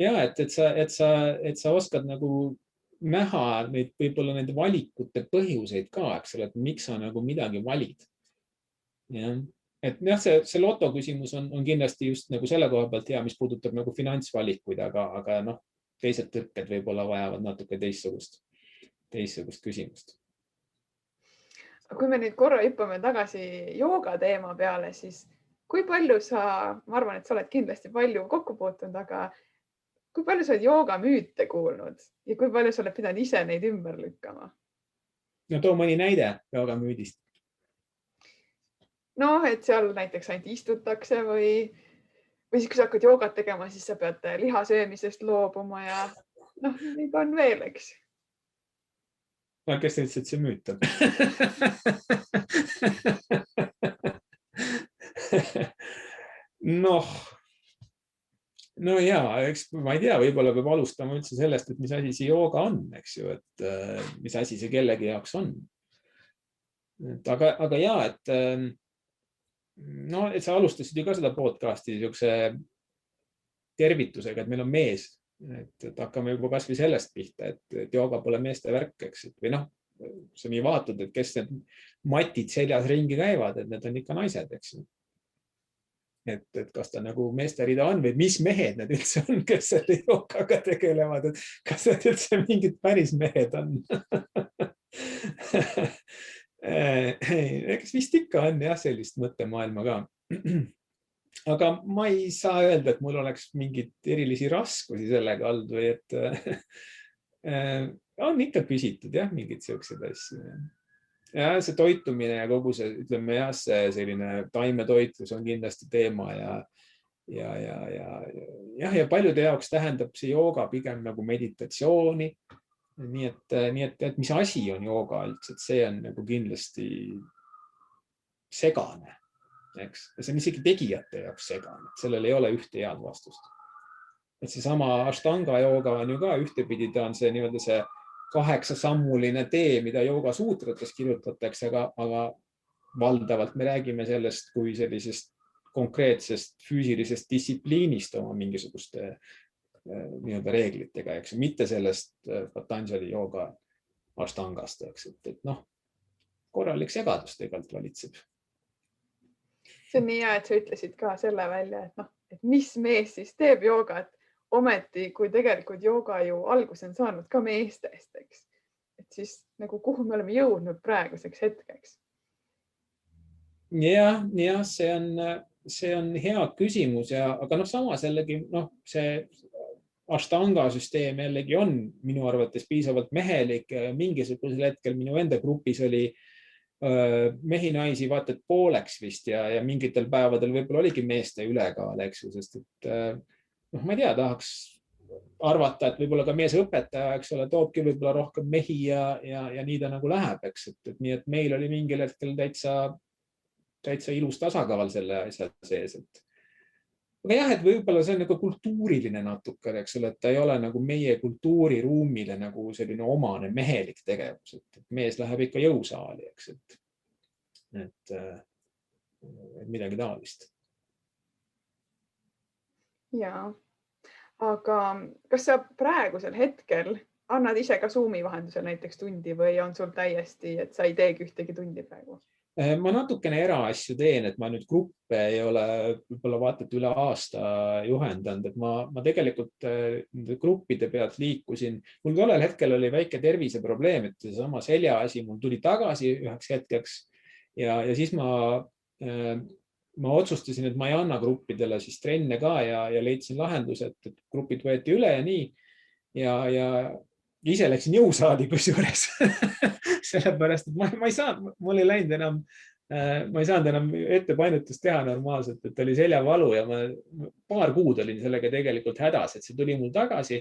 Ja, et sa oskad nagu näha neid võib-olla nende valikute põhjuseid ka, eks ole, et miks sa nagu midagi valid. Ja, et jah, see loto küsimus on kindlasti just nagu selle koha pealt hea, mis puudutab nagu finantsvalikuid, aga noh, teised tõkked võib-olla vajavad natuke teistsugust küsimust. Kui me nüüd korra hüppame tagasi jooga teema peale, siis kui palju ma arvan, et sa oled kindlasti palju kokku puutunud, aga kui palju sa oled jooga müüte kuulnud ja kui palju sa oled pidanud ise neid ümber lükkama? No too mõni näide jooga müüdist. No, et seal näiteks ainult istutakse või siis kui sa hakkad joogat tegema, siis sa pead liha söömisest loobuma ja noh, neid on veel, eks. No, kes ütles, et see müüt on? No ja, eks ma ei tea, võib-olla peab alustama üldse sellest, et mis asi see jooga on, eks ju, et mis asi see kellegi jaoks on. Aga ja, et sa alustasid ju ka seda podcasti niisuguse tervitusega, et meil on mees, et hakkame juba kas või sellest pihta, et jooga pole meeste värk, eks, või noh, sa nii vaatad, et kes need matid seljas ringi käivad, et need on ikka naised, eks. Et kas ta nagu meeste rida on või mis mehed need üldse on, kes selle joogaga tegelevad, et kas need üldse mingid päris mehed on? Eks vist ikka on jah, sellist mõttemaailma ka. Aga ma ei saa öelda, et mul oleks mingit erilisi raskusi sellega olnud või et on ikka küsitud jah, mingid sellised asju. Ja see toitumine ja kogu see, ütleme jah, see selline taimetoitlus on kindlasti teema ja paljude jaoks tähendab see jooga pigem nagu meditatsiooni. Nii et mis asi on jooga üldse, et see on nagu kindlasti segane. Eks? Ja see on isegi tegijate jaoks segane, et sellel ei ole ühte head vastust. Et see sama Ashtanga jooga on ju ka ühtepidi, ta on see nii-öelda see 8-sammuline tee, mida jooga suutrates kirjutatakse, aga valdavalt me räägime sellest kui sellisest konkreetsest füüsilisest distsipliinist oma mingisuguste nii-öelda reeglitega, eks, mitte sellest Patanjali jooga Ashtangast, eks, et noh, korralik segadus tegelikult valitseb. See on nii hea, et sa ütlesid ka selle välja, et noh, et mis mees siis teeb joogat, ometi kui tegelikult jooga ju alguse on saanud ka meestest, eks. Et siis nagu kuhu me oleme jõudnud praeguseks hetkeks? Ja, see on hea küsimus, aga noh, samas jällegi see Ashtanga süsteem jällegi on minu arvates piisavalt mehelik. Mingisugusel hetkel minu enda grupis oli mehi-naisi vaata et pooleks vist ja mingitel päevadel võib-olla oligi meeste ülekaal, eks ju, sest et ma ei tea, tahaks arvata, et võib-olla ka meesõpetaja, eks ole, toobki võib-olla rohkem mehi ja nii ta nagu läheb, eks, et nii, et meil oli mingil hetkel täitsa ilus tasakaal selle asja sees, et aga jah, et võib-olla see on nagu kultuuriline natuke, eks ole, et ta ei ole nagu meie kultuuriruumile nagu selline omane mehelik tegevus, et mees läheb ikka jõusaali, eks, et midagi taolist. Jaa, aga kas sa praegusel hetkel annad ise ka Zoomi vahendusel näiteks tundi või on sul täiesti, et sa ei teegi ühtegi tundi praegu? Ma natukene eraasju teen, et ma nüüd gruppe ei ole võib-olla vaata üle aasta juhendanud, et ma tegelikult gruppide pealt liikusin. Mul tollel hetkel oli väike terviseprobleem, et sama selja asi mul tuli tagasi üheks hetkeks ja siis ma otsustasin, et ma ei anna gruppidele siis trenne ka ja leidsin lahenduse, et grupid võeti üle ja nii ja ise läksin jõusaali kusjuures sellepärast, et ma ei saanud, mul ei läinud enam, ma ei saanud enam ettepainutust teha normaalselt, et oli seljavalu ja ma paar kuud olin sellega tegelikult hädas, et see tuli mul tagasi.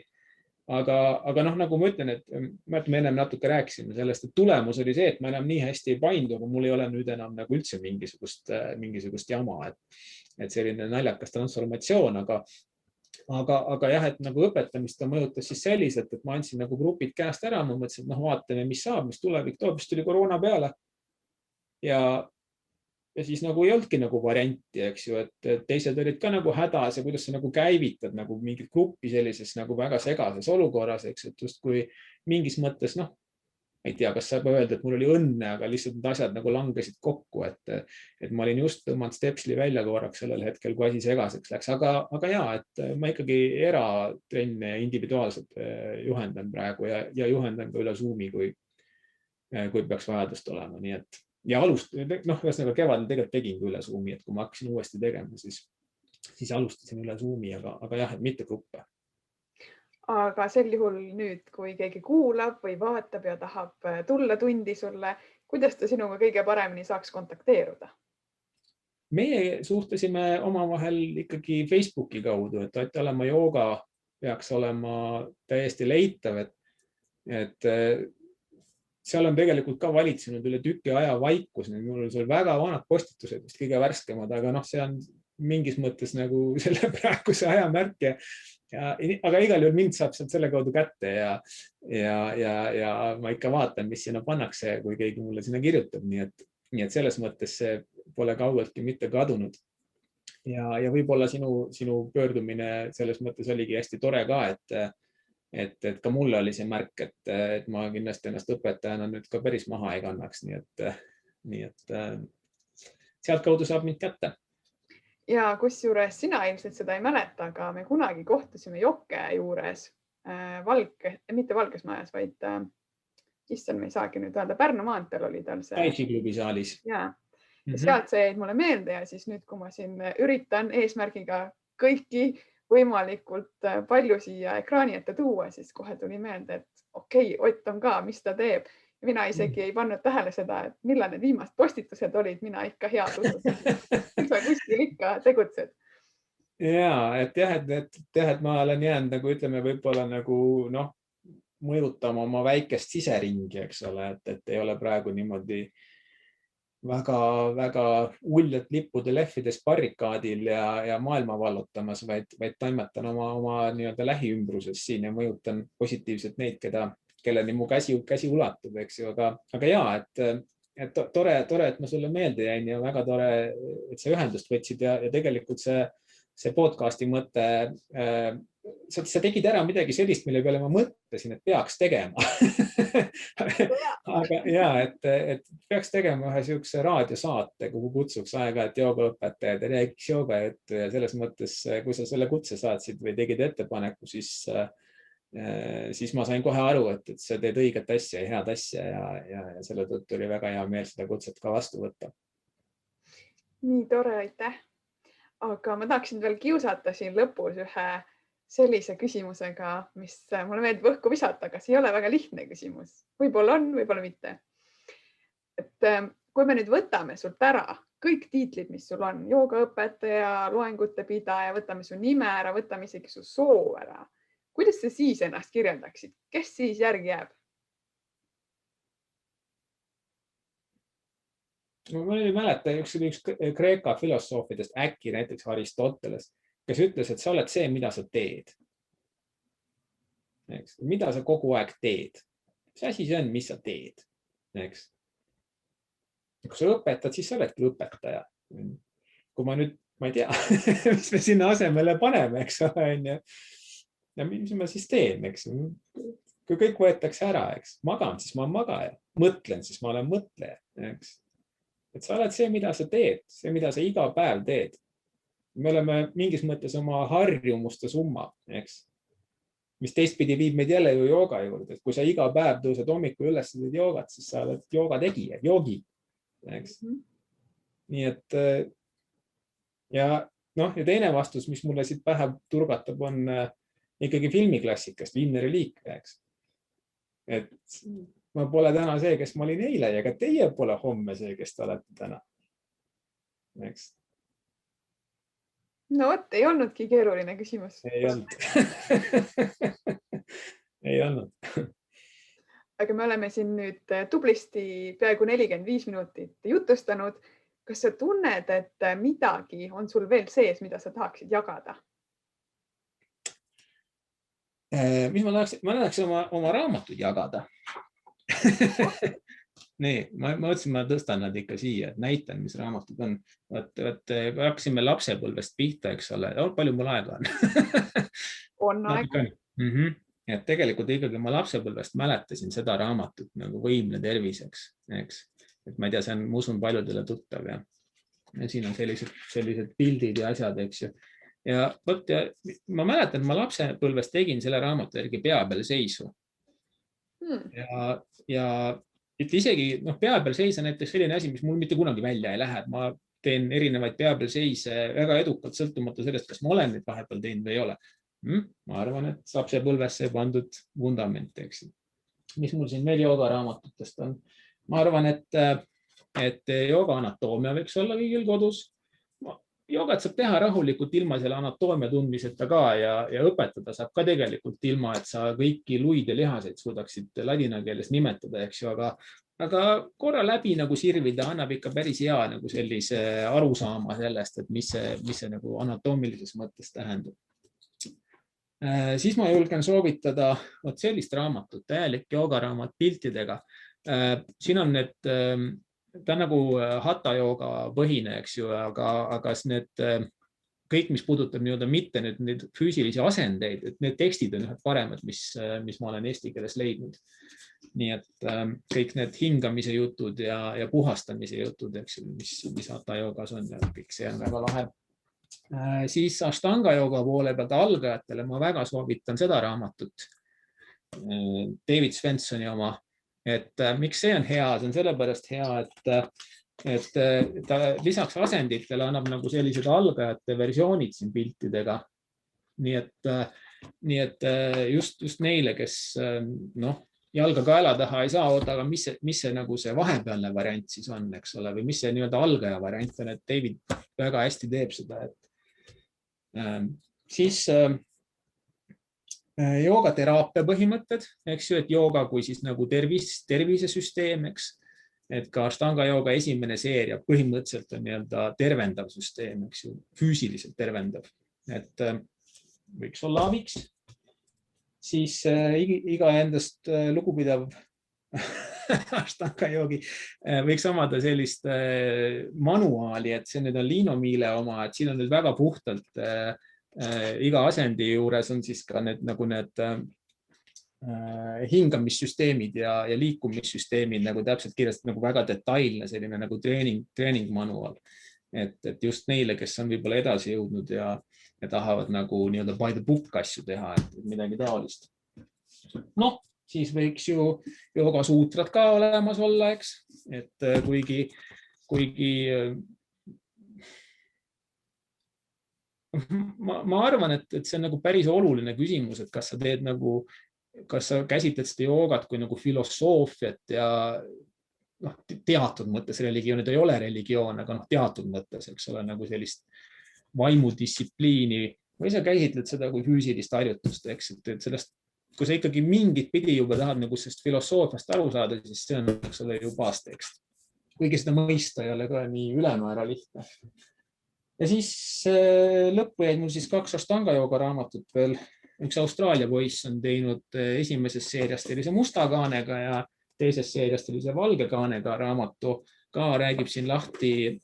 Aga noh, nagu ma ütlen, et me ennem natuke rääkisime sellest, et tulemus oli see, et ma enam nii hästi ei paindu, aga mul ei ole nüüd enam nagu üldse mingisugust jama, et selline naljakas transformatsioon, aga jah, et nagu õpetamist ta mõjutas siis selliselt, et ma andsin nagu grupid käest ära, ma mõtlesin, et vaatame, mis saab, mis tulevik toob, siis tuli koroona peale. Ja siis nagu ei olnudki nagu varianti, eks ju, et teised olid ka nagu hädas ja kuidas sa nagu käivitad nagu mingit gruppi sellises nagu väga segases olukorras, eks, et just kui mingis mõttes, ma ei tea, kas saab öelda, et mul oli õnne, aga lihtsalt need asjad nagu langesid kokku, et ma olin just tõmmanud stepsli välja korraks sellel hetkel, kui asi segaseks läks, aga ja, et ma ikkagi eratrenne individuaalselt juhendan praegu ja juhendan ka üle Zoomi, kui peaks vajadust olema, nii et ja ühesõnaga kevadel tegelikult tegin üle Zoomi, et kui ma hakkasin uuesti tegema, siis alustasin üle Zoomi, aga jah, et mitte gruppe. Aga sel juhul nüüd, kui keegi kuulab või vaatab ja tahab tulla tundi sulle, kuidas ta sinuga kõige paremini saaks kontakteeruda? Meie suhtlesime omavahel ikkagi Facebooki kaudu, et Ott Alemaa jooga peaks olema täiesti leitav, et seal on tegelikult ka valitsenud üle tüki aja vaikus, mul on seal väga vanad postitused, vist kõige värskemad, aga see on mingis mõttes nagu selle praeguse aja märk. Aga igal juhul mind saab sealt selle kaudu kätte ja ma ikka vaatan, mis sinna pannakse, kui keegi mulle sinna kirjutab, nii et selles mõttes see pole kaugeltki mitte kadunud. Ja võib-olla sinu pöördumine selles mõttes oligi hästi tore ka, et ka mulle oli see märk, et ma kindlasti ennast õpetajana nüüd ka päris maha ei kannaks, nii et sealt kaudu saab mind kätte. Ja kusjuures sina ilmselt seda ei mäleta, aga me kunagi kohtusime Jokke juures, mitte Valges majas, vaid issand, me ei saagi nüüd öelda, Pärnu maanteel oli tal see. Taichi klubi saalis. Ja sealt see jäid mulle meelde ja siis nüüd, kui ma siin üritan eesmärgiga kõiki võimalikult palju siia ekraani ette tuua, siis kohe tuli meelde, et okei, Ott on ka, mis ta teeb. Mina isegi ei pannud tähele seda, et millal need viimased postitused olid, mina ikka head usud. Sa kuskil ikka tegutsed. Ja, et ma olen jäänud nagu ütleme võib-olla nagu mõjutama oma väikest siseringi, eks ole, et ei ole praegu niimoodi väga uljalt lippude lehvides barrikaadil ja maailma vallutamas, vaid toimetan oma nii-öelda lähiümbruses siin ja mõjutan positiivselt neid, kelleni mu käsi ulatub, eks ju, aga ja, et tore, et ma sulle meelde jäin ja väga tore, et sa ühendust võtsid ja tegelikult see podcasti mõte, sa tegid ära midagi sellist, mille peale ma mõtlesin, et peaks tegema. Aga ja, et peaks tegema ühe siukse raadiosaate, kuhu kutsuks aeg-ajalt joogaõpetajad ja räägiks joogajuttu ja selles mõttes, kui sa selle kutse saatsid või tegid ettepaneku, siis ma sain kohe aru, et sa teed õiget asja ja head asja ja selle tõttu oli väga hea meel seda kutset ka vastu võtta. Nii tore, aitäh. Aga ma tahaksin veel kiusata siin lõpus ühe sellise küsimusega, mis mulle meeldib õhku visata, aga see ei ole väga lihtne küsimus. Võib-olla on, võib-olla mitte. Et kui me nüüd võtame sult ära kõik tiitlid, mis sul on, joogaõpetaja, loengute pidaja, võtame su nime ära, võtame isegi su soo ära. Kuidas sa siis ennast kirjeldaksid? Kes siis järgi jääb? Ma ei mäleta, üks Kreeka filosoofidest, äkki näiteks Aristoteles, kes ütles, et sa oled see, mida sa teed. Mida sa kogu aeg teed? Mis asi see on, mis sa teed? Kui sa õpetad, siis sa oledki õpetaja. Kui ma nüüd, ma ei tea, mis me sinna asemele paneme, eks ole, ja mis ma siis teen, eks? Kui kõik võetakse ära, eks? Magan, siis ma olen magaja. Mõtlen, siis ma olen mõtleja, eks? Et sa oled see, mida sa teed, see, mida sa iga päev teed. Me oleme mingis mõttes oma harjumuste summa, eks? Mis teistpidi viib meid jälle ju jooga juurde. Kui sa iga päev tõused hommiku üles ja teed joogat, siis sa oled jooga tegija, joogi. Eks? Nii et ja teine vastus, mis mulle siit pähe turgatab, on ikkagi filmiklassikast Winneri liike, eks? Et ma pole täna see, kes ma olin eile ja ka teie pole homme see, kes te olete täna. Eks? No vot, ei olnudki keeruline küsimus. Ei olnud. Ei olnud. Aga me oleme siin nüüd tublisti peaaegu 45 minutit jutustanud. Kas sa tunned, et midagi on sul veel sees, mida sa tahaksid jagada? mis ma tahaks oma raamatuid jagada. nii, ma mõtlesin, ma tõstan nad ikka siia, et näitan, mis raamatud on. Hakkasime lapsepõlvest pihta, eks ole. Palju mul aega on? On aega. Et tegelikult ikkagi ma lapsepõlvest mäletasin seda raamatut nagu Võimle terviseks, eks. Et ma ei tea, see on, ma usun, paljudele tuttav ja siin on sellised pildid ja asjad, eks ju. Ja võt, ma mäletan, et ma lapsepõlvest tegin selle raamatu järgi pea peal seisu. Ja isegi pea peal seis on näiteks selline asi, mis mul mitte kunagi välja ei lähe. Ma teen erinevaid pea peal seise väga edukalt, sõltumata sellest, kas ma olen neid vahepeal teinud või ei ole. Ma arvan, et lapsepõlvesse pandud vundament, eks. Mis mul siin veel jooga raamatutest on? Ma arvan, et jooga anatoomia võiks olla kõigil kodus. Joogat saab teha rahulikult ilma selle anatoomia tundmiseta ka ja õpetada saab ka tegelikult ilma, et sa kõiki luid ja lihaseid suudaksid ladina keeles nimetada, eks ju, aga korra läbi nagu sirvida annab ikka päris hea nagu sellise arusaama sellest, et mis see nagu anatoomilises mõttes tähendab. Siis ma julgen soovitada sellist raamatut, täielik joogaraamat piltidega. Siin on need ta on nagu hatha jooga põhine, eks ju, aga need kõik, mis puudutab mitte nüüd füüsilisi asendeid, et need tekstid on ühed paremad, mis ma olen eesti keeles leidnud. Nii et kõik need hingamise jutud ja puhastamise jutud, eks ju, mis hatha joogas on ja kõik see on väga lahe. Siis ashtanga jooga poole pealt algajatele ma väga soovitan seda raamatut, David Svenssoni oma. Et miks see on hea? See on sellepärast hea, et ta lisaks asenditele annab nagu sellised algajate versioonid siin piltidega. Nii et just neile, kes jalga kaela taha ei saa, aga mis see nagu see vahepealne variant siis on, eks ole, või mis see nii-öelda algaja variant on, et David väga hästi teeb seda. Siis joogateraapia põhimõtted, eks ju, et jooga kui siis nagu tervisesüsteem, eks, et ka ashtanga jooga esimene seeria põhimõtteliselt on nii-öelda tervendav süsteem, eks ju, füüsiliselt tervendav, et võiks olla abiks. Siis iga endast lugupidav ashtanga joogi võiks omada sellist manuaali, et see nüüd on Liino Miile oma, et siin on nüüd väga puhtalt iga asendi juures on siis ka need hingamissüsteemid ja liikumissüsteemid nagu täpselt kirjastatud, nagu väga detailne selline nagu treeningmanual. Et just neile, kes on võib-olla edasi jõudnud ja tahavad nagu nii-öelda by the book asju teha, et midagi taolist. Siis võiks ju joogasuutrad ka olemas olla, eks, et kuigi ma arvan, et see on nagu päris oluline küsimus, et kas sa käsitled seda joogat kui nagu filosoofiat ja teatud mõttes religioon, ei ole religioon, aga teatud mõttes, eks ole, nagu sellist vaimudistsipliini või sa käsitled seda kui füüsilist harjutust, eks, et sellest, kui sa ikkagi mingit pidi juba tahad nagu sellest filosoofiast aru saada, siis see on, eks ole, ju baastekst. Kuigi seda mõista ei ole ka nii ülemäära lihtne. Ja siis lõppu jäid mul siis 2 ashtanga jooga raamatut veel. Üks Austraalia poiss on teinud esimeses seeriast sellise musta kaanega ja teises seeriast sellise valge kaanega raamatu. Ka räägib siin lahti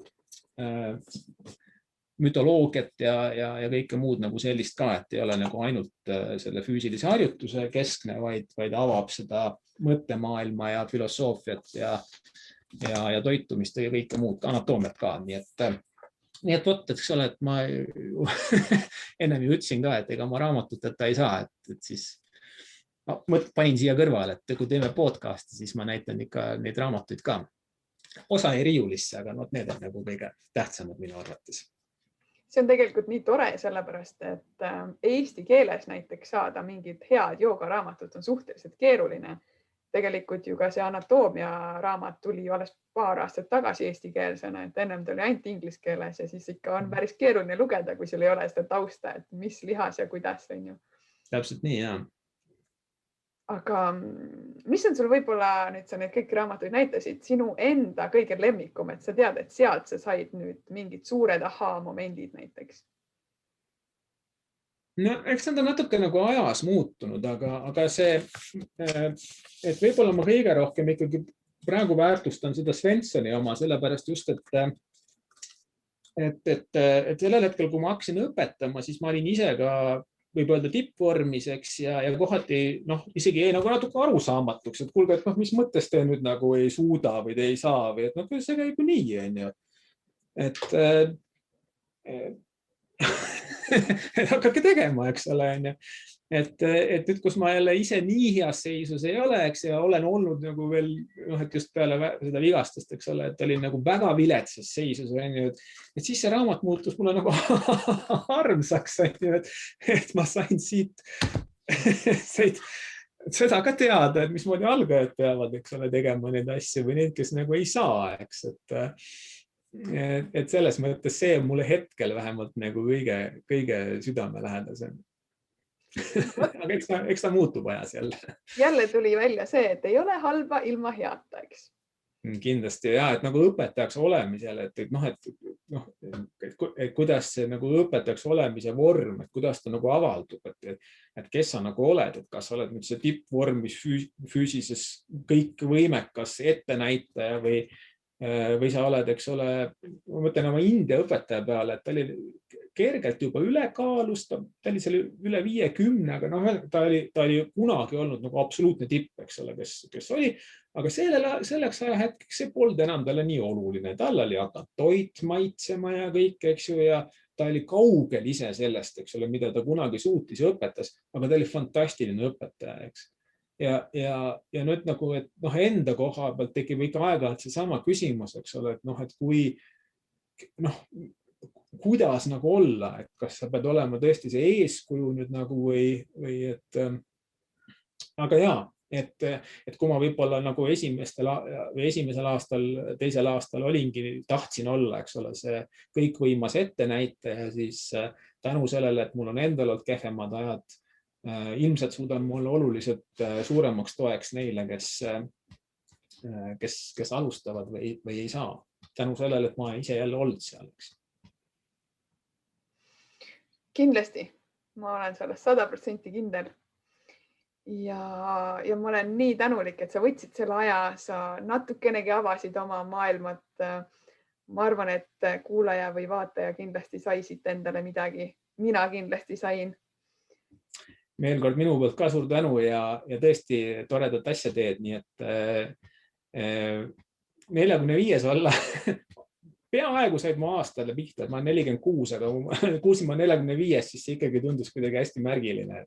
mütoloogiat ja kõike muud nagu sellist ka, et ei ole nagu ainult selle füüsilise harjutuse keskne, vaid avab seda mõttemaailma ja filosoofiat ja toitumist ja kõike muud, anatoomiat ka. Nii et võtta, eks ole, et ma ennem ju ütlesin ka, et ega ma raamatuteta ei saa, et siis panin siia kõrvale, et kui teeme podcasti, siis ma näitan ikka neid raamatuid ka. Osa ei riiulisse, aga need on nagu kõige tähtsamad minu arvates. See on tegelikult nii tore, sellepärast, et eesti keeles näiteks saada mingid head joogaraamatut on suhteliselt keeruline. Tegelikult ju ka see anatoomia raamat tuli alles paar aastat tagasi eestikeelsena, et ennem ta oli ainult inglise keeles ja siis ikka on päris keeruline lugeda, kui sul ei ole seda tausta, et mis lihas ja kuidas on ju. Täpselt nii, jah. Aga mis on sul võib-olla, nüüd sa need kõik raamatuid näitasid, sinu enda kõige lemmikum, et sa tead, et sealt sa said nüüd mingid suured aha-momendid näiteks? No eks nad on natuke nagu ajas muutunud, aga see, et võib-olla ma kõige rohkem ikkagi praegu väärtustan seda Svensoni oma, sellepärast just, et sellel hetkel, kui ma hakkasin õpetama, siis ma olin ise ka võib öelda tippvormis, eks, ja kohati isegi jäi nagu natuke arusaamatuks, et kuulge, et mis mõttes te nüüd nagu ei suuda või te ei saa või et kuidas see käib ju nii, on ju. Et hakake tegema, eks ole, on ju. Et nüüd, kus ma jälle ise nii heas seisus ei ole, eks, ja olen olnud nagu veel, et just peale seda vigastust, eks ole, et olin nagu väga viletsas seisus, on ju, et siis see raamat muutus mulle nagu armsaks, on ju, et ma sain siit seda ka teada, et mismoodi algajad peavad, eks ole, tegema neid asju või neid, kes nagu ei saa, eks, et selles mõttes see on mulle hetkel vähemalt nagu kõige südamelähedasem. Aga eks ta muutub ajas jälle. Jälle tuli välja see, et ei ole halba ilma heata, eks? Kindlasti ja, et nagu õpetajaks olemisel, et kuidas see nagu õpetajaks olemise vorm, et kuidas ta nagu avaldub, et kes sa nagu oled, et kas oled nüüd see tippvormis füüsises kõik võimekas ettenäitaja või sa oled, eks ole, ma mõtlen oma India õpetaja peale, et ta oli kergelt juba ülekaalus, ta oli seal üle 50, aga ta oli kunagi olnud nagu absoluutne tipp, eks ole, kes oli, aga selleks ajahetkeks see polnud enam talle nii oluline. Tal oli hakanud toit maitsema ja kõik, eks ju, ja ta oli kaugel ise sellest, eks ole, mida ta kunagi suutis ja õpetas, aga ta oli fantastiline õpetaja, eks. Ja nüüd nagu, et enda koha pealt tekib ikka aeg-ajalt seesama küsimus, eks ole, et kui kuidas nagu olla, et kas sa pead olema tõesti see eeskuju nüüd nagu või et aga jaa, et kui ma võib-olla nagu esimesel aastal, teisel aastal tahtsin olla, eks ole, see kõikvõimas ettenäitaja, siis tänu sellele, et mul on endal olnud kehvemad ajad, ilmselt suudan ma olla oluliselt suuremaks toeks neile, kes alustavad või ei saa. Tänu sellele, et ma ise jälle olnud seal, eks. Kindlasti, ma olen sellest 100% kindel. Ja ma olen nii tänulik, et sa võtsid selle aja, sa natukenegi avasid oma maailmat. Ma arvan, et kuulaja või vaataja kindlasti sai siit endale midagi. Mina kindlasti sain. Veel kord minu poolt ka suur tänu ja tõesti toredat asja teed, nii et 45 olla peaaegu said mu aastale pihta, et ma olen 46, aga kuulsin ma 45, siis see ikkagi tundus kuidagi hästi märgiline,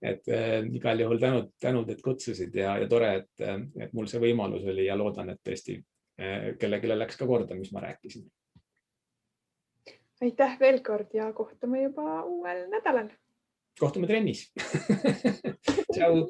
et igal juhul tänud, et kutsusid ja tore, et mul see võimalus oli ja loodan, et tõesti kellelegi läks ka korda, mis ma rääkisin. Aitäh veel kord ja kohtume juba uuel nädalal. Kohtume trennis. Tšau.